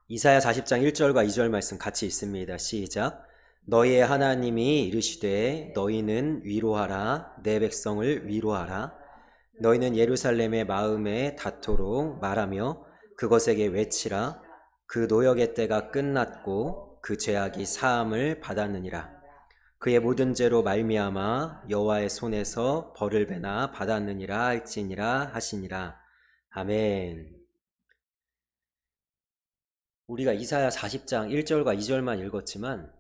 이사야 40장 1절과 2절 말씀 같이 있습니다. 시작. 너희의 하나님이 이르시되 너희는 위로하라 내 백성을 위로하라. 너희는 예루살렘의 마음에 닿도록 말하며 그것에게 외치라. 그 노역의 때가 끝났고 그 죄악이 사함을 받았느니라. 그의 모든 죄로 말미암아 여호와의 손에서 벌을 배나 받았느니라 할지니라 하시니라. 아멘. 우리가 이사야 40장 1절과 2절만 읽었지만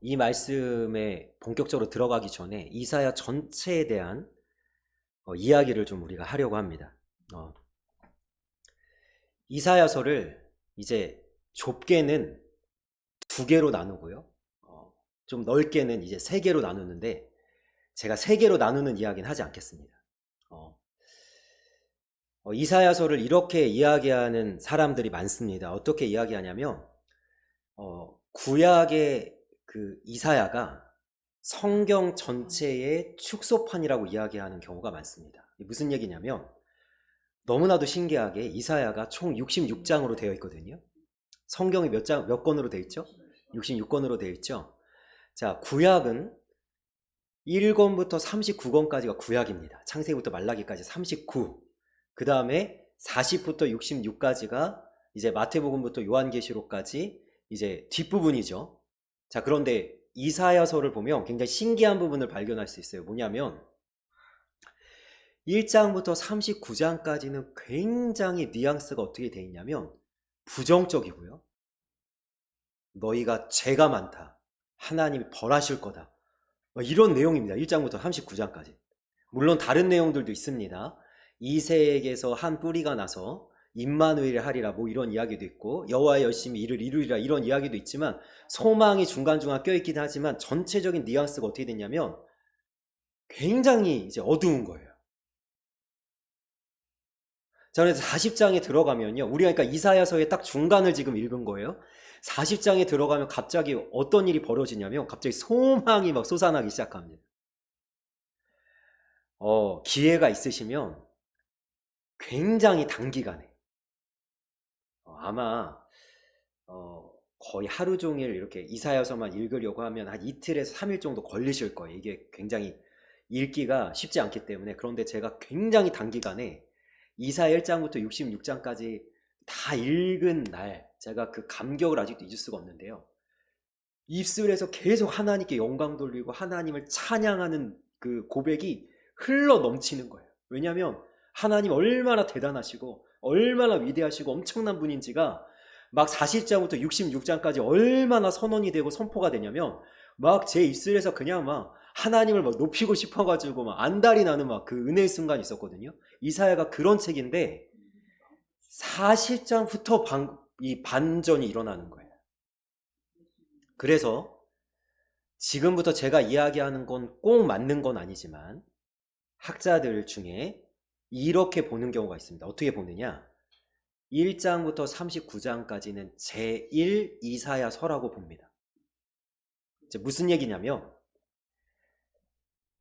이 말씀에 본격적으로 들어가기 전에 이사야 전체에 대한 이야기를 좀 우리가 하려고 합니다. 이사야서를 이제 좁게는 두 개로 나누고요. 좀 넓게는 이제 세 개로 나누는데 제가 세 개로 나누는 이야기는 하지 않겠습니다. 이사야서를 이렇게 이야기하는 사람들이 많습니다. 어떻게 이야기하냐면 구약의 그 이사야가 성경 전체의 축소판이라고 이야기하는 경우가 많습니다. 무슨 얘기냐면 너무나도 신기하게 이사야가 총 66장으로 되어 있거든요. 성경이 몇 권으로 되어 있죠? 66권으로 되어 있죠. 자, 구약은 1권부터 39권까지가 구약입니다. 창세기부터 말라기까지 39. 그 다음에 40부터 66까지가 이제 마태복음부터 요한계시록까지 이제 뒷부분이죠. 자, 그런데 이사야서를 보면 굉장히 신기한 부분을 발견할 수 있어요. 뭐냐면 1장부터 39장까지는 굉장히 뉘앙스가 어떻게 되어 있냐면 부정적이고요. 너희가 죄가 많다. 하나님이 벌하실 거다. 이런 내용입니다. 1장부터 39장까지. 물론 다른 내용들도 있습니다. 이새에게서 한 뿌리가 나서 임마누엘을 하리라 뭐 이런 이야기도 있고 여호와의 열심히 이를 이루리라 이런 이야기도 있지만 소망이 중간중간 껴있긴 하지만 전체적인 뉘앙스가 어떻게 됐냐면 굉장히 이제 어두운 거예요. 자, 그래서 40장에 들어가면요. 우리가 그러니까 이사야서의 딱 중간을 지금 읽은 거예요. 40장에 들어가면 갑자기 어떤 일이 벌어지냐면 갑자기 소망이 막 솟아나기 시작합니다. 기회가 있으시면 굉장히 단기간에 아마 거의 하루 종일 이렇게 이사야서만 읽으려고 하면 한 이틀에서 3일 정도 걸리실 거예요. 이게 굉장히 읽기가 쉽지 않기 때문에. 그런데 제가 굉장히 단기간에 이사야 1장부터 66장까지 다 읽은 날 제가 그 감격을 아직도 잊을 수가 없는데요. 입술에서 계속 하나님께 영광 돌리고 하나님을 찬양하는 그 고백이 흘러 넘치는 거예요. 왜냐하면 하나님 얼마나 대단하시고 얼마나 위대하시고 엄청난 분인지가 막 40장부터 66장까지 얼마나 선언이 되고 선포가 되냐면 막 제 입술에서 그냥 막 하나님을 막 높이고 싶어가지고 막 안달이 나는 막 그 은혜의 순간이 있었거든요. 이사야가 그런 책인데 40장부터 이 반전이 일어나는 거예요. 그래서 지금부터 제가 이야기하는 건 꼭 맞는 건 아니지만 학자들 중에 이렇게 보는 경우가 있습니다. 어떻게 보느냐? 1장부터 39장까지는 제1 이사야서라고 봅니다. 이제 무슨 얘기냐면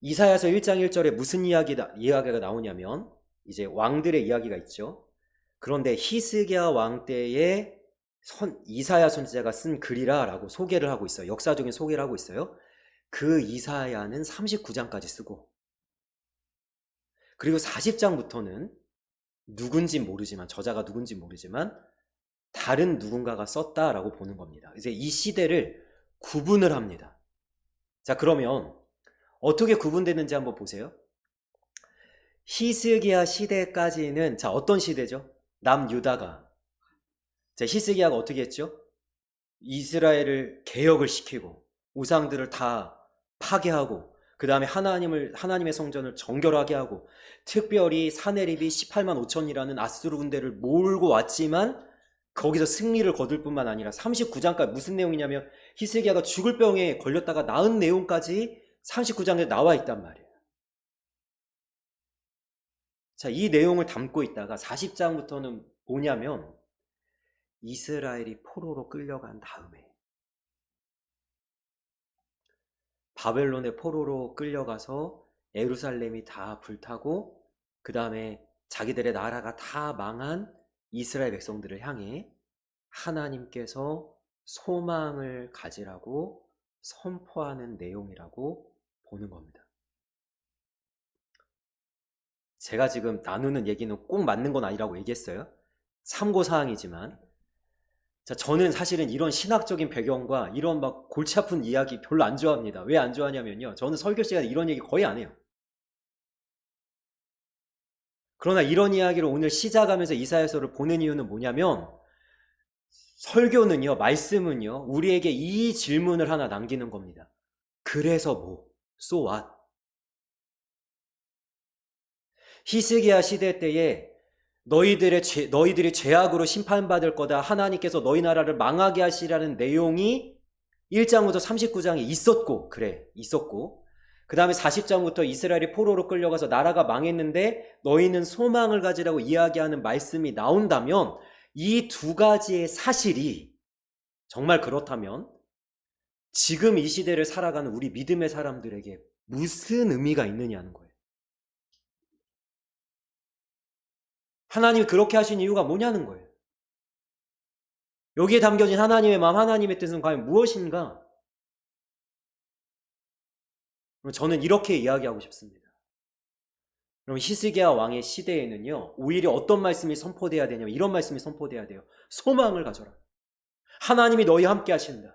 이사야서 1장 1절에 무슨 이야기가 나오냐면 이제 왕들의 이야기가 있죠. 그런데 히스기야 왕 때에 이사야 선지자가 쓴 글이라 라고 소개를 하고 있어요. 역사적인 소개를 하고 있어요. 그 이사야는 39장까지 쓰고 그리고 40장부터는 누군지 모르지만 저자가 누군지 모르지만 다른 누군가가 썼다라고 보는 겁니다. 이제 이 시대를 구분을 합니다. 자, 그러면 어떻게 구분되는지 한번 보세요. 히스기야 시대까지는 자, 어떤 시대죠? 남유다가 자, 히스기야가 어떻게 했죠? 이스라엘을 개혁을 시키고 우상들을 다 파괴하고 그 다음에 하나님의 성전을 정결하게 하고 특별히 사네립이 18만 5천이라는 아수르 군대를 몰고 왔지만 거기서 승리를 거둘 뿐만 아니라 39장까지 무슨 내용이냐면 히스기야가 죽을 병에 걸렸다가 나은 내용까지 39장에 나와 있단 말이에요. 자, 이 내용을 담고 있다가 40장부터는 뭐냐면 이스라엘이 포로로 끌려간 다음에 바벨론의 포로로 끌려가서 예루살렘이 다 불타고 그 다음에 자기들의 나라가 다 망한 이스라엘 백성들을 향해 하나님께서 소망을 가지라고 선포하는 내용이라고 보는 겁니다. 제가 지금 나누는 얘기는 꼭 맞는 건 아니라고 얘기했어요. 참고사항이지만, 자, 저는 사실은 이런 신학적인 배경과 이런 막 골치 아픈 이야기 별로 안 좋아합니다. 왜 안 좋아하냐면요, 저는 설교 시간에 이런 얘기 거의 안 해요. 그러나 이런 이야기를 오늘 시작하면서 이사야서를 보는 이유는 뭐냐면, 설교는요, 말씀은요, 우리에게 이 질문을 하나 남기는 겁니다. 그래서 뭐? So what? 히스기야 시대 때에 너희들이 죄악으로 심판받을 거다. 하나님께서 너희 나라를 망하게 하시라는 내용이 1장부터 39장에 있었고, 있었고. 그 다음에 40장부터 이스라엘이 포로로 끌려가서 나라가 망했는데 너희는 소망을 가지라고 이야기하는 말씀이 나온다면, 이 두 가지의 사실이 정말 그렇다면 지금 이 시대를 살아가는 우리 믿음의 사람들에게 무슨 의미가 있느냐는 거예요. 하나님이 그렇게 하신 이유가 뭐냐는 거예요. 여기에 담겨진 하나님의 마음, 하나님의 뜻은 과연 무엇인가? 저는 이렇게 이야기하고 싶습니다. 그럼 히스기야 왕의 시대에는요, 오히려 어떤 말씀이 선포돼야 되냐면 이런 말씀이 선포돼야 돼요. 소망을 가져라. 하나님이 너희와 함께 하신다.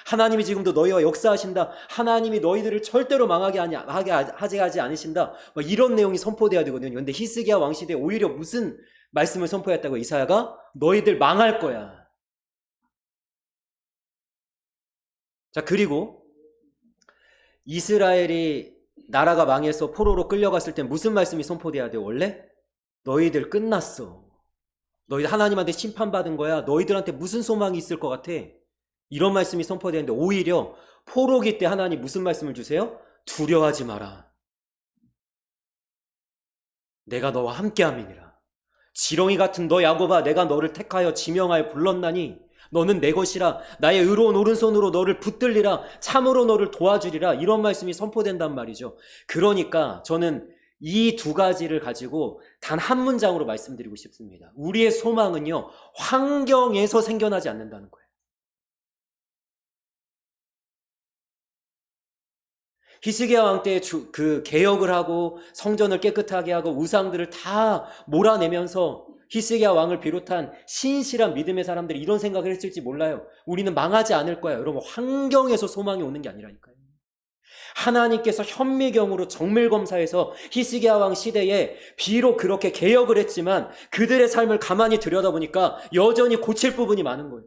하나님이 지금도 너희와 역사하신다. 하나님이 너희들을 절대로 망하게 하지 않으신다. 이런 내용이 선포돼야 되거든요. 근데 히스기야 왕 시대에 오히려 무슨 말씀을 선포했다고? 이사야가 너희들 망할 거야. 자, 그리고 이스라엘이 나라가 망해서 포로로 끌려갔을 때 무슨 말씀이 선포돼야 돼요? 원래 너희들 끝났어. 너희들 하나님한테 심판받은 거야. 너희들한테 무슨 소망이 있을 것 같아? 이런 말씀이 선포되는데 오히려 포로기 때 하나님 무슨 말씀을 주세요? 두려워하지 마라. 내가 너와 함께함이니라. 지렁이 같은 너 야곱아, 내가 너를 택하여 지명하여 불렀나니 너는 내 것이라. 나의 의로운 오른손으로 너를 붙들리라. 참으로 너를 도와주리라. 이런 말씀이 선포된단 말이죠. 그러니까 저는 이 두 가지를 가지고 단 한 문장으로 말씀드리고 싶습니다. 우리의 소망은요, 환경에서 생겨나지 않는다는 거예요. 히스기야 왕 때 그 개혁을 하고 성전을 깨끗하게 하고 우상들을 다 몰아내면서 히스기야 왕을 비롯한 신실한 믿음의 사람들이 이런 생각을 했을지 몰라요. 우리는 망하지 않을 거야. 여러분, 환경에서 소망이 오는 게 아니라니까요. 하나님께서 현미경으로 정밀검사해서 히스기야 왕 시대에 비록 그렇게 개혁을 했지만 그들의 삶을 가만히 들여다보니까 여전히 고칠 부분이 많은 거예요.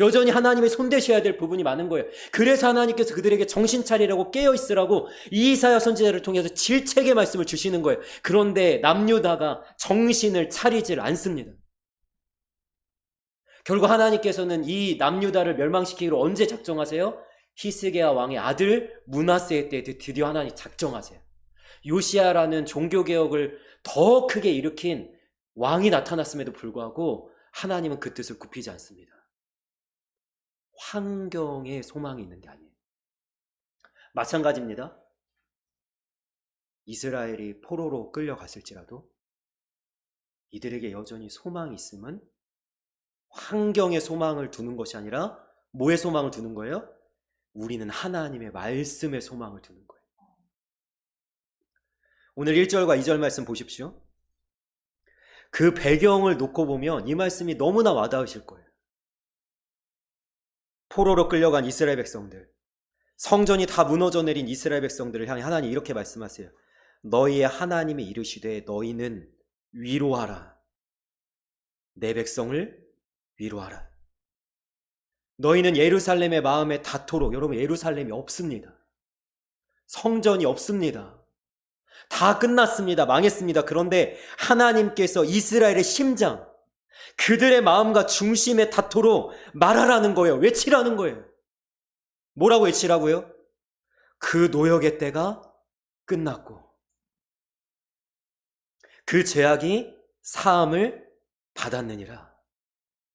여전히 하나님의 손대셔야 될 부분이 많은 거예요. 그래서 하나님께서 그들에게 정신 차리라고 깨어있으라고 이사야 선지자를 통해서 질책의 말씀을 주시는 거예요. 그런데 남유다가 정신을 차리질 않습니다. 결국 하나님께서는 이 남유다를 멸망시키기로 언제 작정하세요? 히스기야 왕의 아들 므낫세 때 드디어 하나님 작정하세요. 요시야라는 종교개혁을 더 크게 일으킨 왕이 나타났음에도 불구하고 하나님은 그 뜻을 굽히지 않습니다. 환경에 소망이 있는 게 아니에요. 마찬가지입니다. 이스라엘이 포로로 끌려갔을지라도 이들에게 여전히 소망이 있음은 환경에 소망을 두는 것이 아니라 뭐에 소망을 두는 거예요? 우리는 하나님의 말씀에 소망을 두는 거예요. 오늘 1절과 2절 말씀 보십시오. 그 배경을 놓고 보면 이 말씀이 너무나 와닿으실 거예요. 포로로 끌려간 이스라엘 백성들, 성전이 다 무너져 내린 이스라엘 백성들을 향해 하나님 이렇게 말씀하세요. 너희의 하나님이 이르시되 너희는 위로하라. 내 백성을 위로하라. 너희는 예루살렘의 마음에 닿도록. 여러분, 예루살렘이 없습니다. 성전이 없습니다. 다 끝났습니다. 망했습니다. 그런데 하나님께서 이스라엘의 심장, 그들의 마음과 중심에 닿도록 말하라는 거예요. 외치라는 거예요. 뭐라고 외치라고요? 그 노역의 때가 끝났고 그 죄악이 사함을 받았느니라.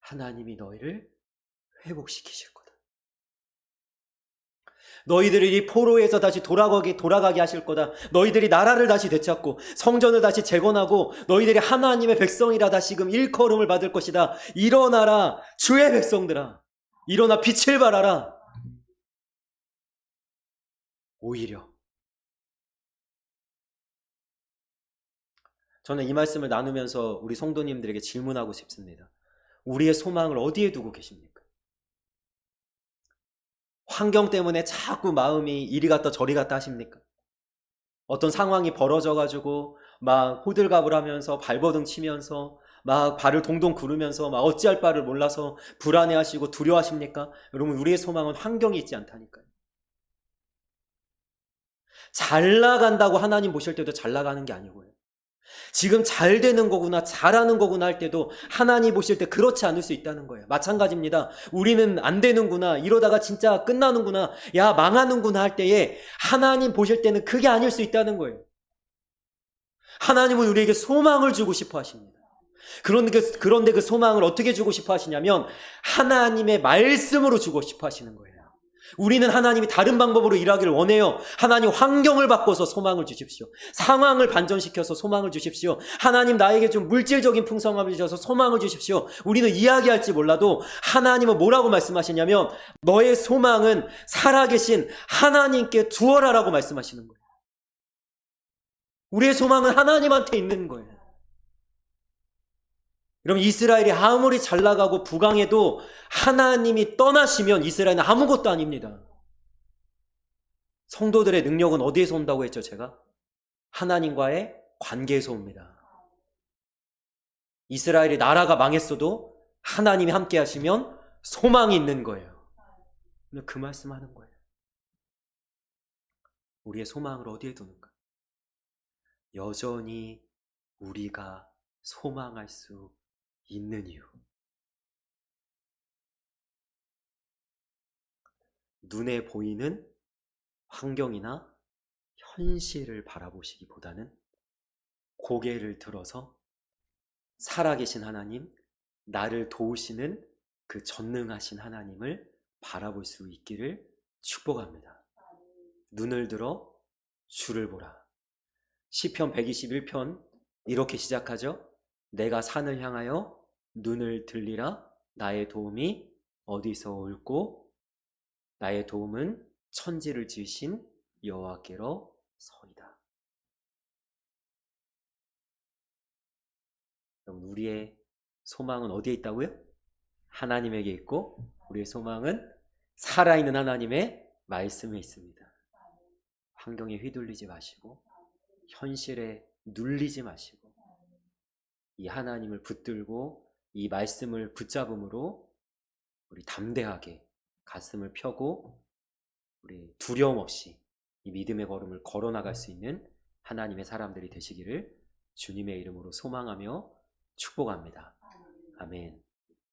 하나님이 너희를 회복시키실 거다. 너희들이 이 포로에서 다시 돌아가게 하실 거다. 너희들이 나라를 다시 되찾고 성전을 다시 재건하고 너희들이 하나님의 백성이라 다시금 일컬음을 받을 것이다. 일어나라 주의 백성들아, 일어나 빛을 발하라. 오히려 저는 이 말씀을 나누면서 우리 성도님들에게 질문하고 싶습니다. 우리의 소망을 어디에 두고 계십니까? 환경 때문에 자꾸 마음이 이리 갔다 저리 갔다 하십니까? 어떤 상황이 벌어져가지고 막 호들갑을 하면서 발버둥 치면서 막 발을 동동 구르면서 막 어찌할 바를 몰라서 불안해하시고 두려워하십니까? 여러분, 우리의 소망은 환경이 있지 않다니까요. 잘 나간다고 하나님 보실 때도 잘 나가는 게 아니고요. 지금 잘 되는 거구나, 잘하는 거구나 할 때도 하나님 보실 때 그렇지 않을 수 있다는 거예요. 마찬가지입니다. 우리는 안 되는구나, 이러다가 진짜 끝나는구나, 야 망하는구나 할 때에 하나님 보실 때는 그게 아닐 수 있다는 거예요. 하나님은 우리에게 소망을 주고 싶어 하십니다. 그런데 그 소망을 어떻게 주고 싶어 하시냐면 하나님의 말씀으로 주고 싶어 하시는 거예요. 우리는 하나님이 다른 방법으로 일하기를 원해요. 하나님, 환경을 바꿔서 소망을 주십시오. 상황을 반전시켜서 소망을 주십시오. 하나님, 나에게 좀 물질적인 풍성함을 주셔서 소망을 주십시오. 우리는 이야기할지 몰라도 하나님은 뭐라고 말씀하시냐면 너의 소망은 살아계신 하나님께 두어라라고 말씀하시는 거예요. 우리의 소망은 하나님한테 있는 거예요. 여러분, 이스라엘이 아무리 잘 나가고 부강해도 하나님이 떠나시면 이스라엘은 아무것도 아닙니다. 성도들의 능력은 어디에서 온다고 했죠, 제가? 하나님과의 관계에서 옵니다. 이스라엘이 나라가 망했어도 하나님이 함께 하시면 소망이 있는 거예요. 그 말씀하는 거예요. 우리의 소망을 어디에 두는가? 여전히 우리가 소망할 수 있는 이유. 눈에 보이는 환경이나 현실을 바라보시기보다는 고개를 들어서 살아계신 하나님, 나를 도우시는 그 전능하신 하나님을 바라볼 수 있기를 축복합니다. 눈을 들어 주를 보라. 시편 121편 이렇게 시작하죠. 내가 산을 향하여 눈을 들리라. 나의 도움이 어디서 올꼬? 나의 도움은 천지를 지으신 여호와께로 서이다. 그럼 우리의 소망은 어디에 있다고요? 하나님에게 있고, 우리의 소망은 살아있는 하나님의 말씀에 있습니다. 환경에 휘둘리지 마시고 현실에 눌리지 마시고 이 하나님을 붙들고 이 말씀을 붙잡음으로 우리 담대하게 가슴을 펴고 우리 두려움 없이 이 믿음의 걸음을 걸어나갈 수 있는 하나님의 사람들이 되시기를 주님의 이름으로 소망하며 축복합니다. 아멘.